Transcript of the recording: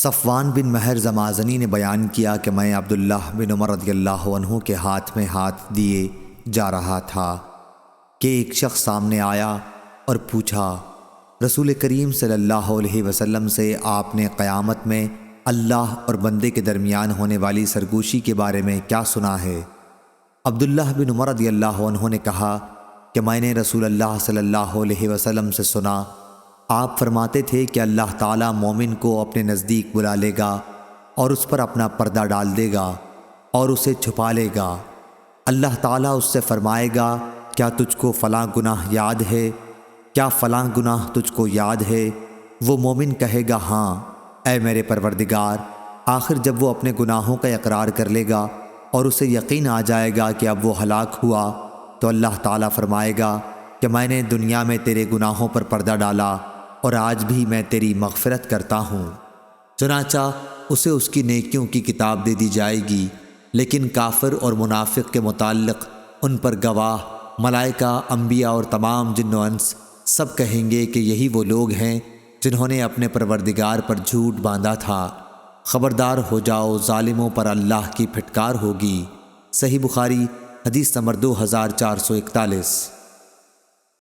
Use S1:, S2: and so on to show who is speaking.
S1: صفوان بن مہر زمازنی نے بیان کیا کہ میں عبداللہ بن عمر رضی اللہ عنہ کے ہاتھ میں ہاتھ دیے جا رہا تھا کہ ایک شخص سامنے آیا اور پوچھا، رسول کریم صلی اللہ علیہ وسلم سے آپ نے قیامت میں اللہ اور بندے کے درمیان ہونے والی سرگوشی کے بارے میں کیا سنا ہے؟ عبداللہ بن عمر رضی اللہ عنہ نے کہا کہ میں نے رسول اللہ صلی اللہ علیہ وسلم سے سنا، آپ فرماتے تھے کہ اللہ تعالیٰ مومن کو اپنے نزدیک بلا لے گا اور اس پر اپنا پردہ ڈال دے گا اور اسے چھپا لے گا۔ اللہ تعالیٰ اس سے فرمائے گا، کیا تجھ کو فلاں گناہ یاد ہے؟ کیا فلاں گناہ تجھ کو یاد ہے؟ وہ مومن کہے گا، ہاں اے میرے پروردگار۔ آخر جب وہ اپنے گناہوں کا اقرار کر لے گا اور اسے یقین آ جائے گا کہ اب وہ ہلاک ہوا، تو اللہ تعالیٰ فرمائے گا کہ میں نے دنیا میں تیرے گناہوں پر پردہ ڈالا اور آج بھی میں تیری مغفرت کرتا ہوں۔ چنانچہ اسے اس کی نیکیوں کی کتاب دے دی جائے گی، لیکن کافر اور منافق کے متعلق ان پر گواہ ملائکہ، انبیاء اور تمام جن و انس سب کہیں گے کہ یہی وہ لوگ ہیں جنہوں نے اپنے پروردگار پر جھوٹ باندھا تھا۔ خبردار ہو جاؤ، ظالموں پر اللہ کی پھٹکار ہوگی۔ صحیح بخاری حدیث نمبر 2441۔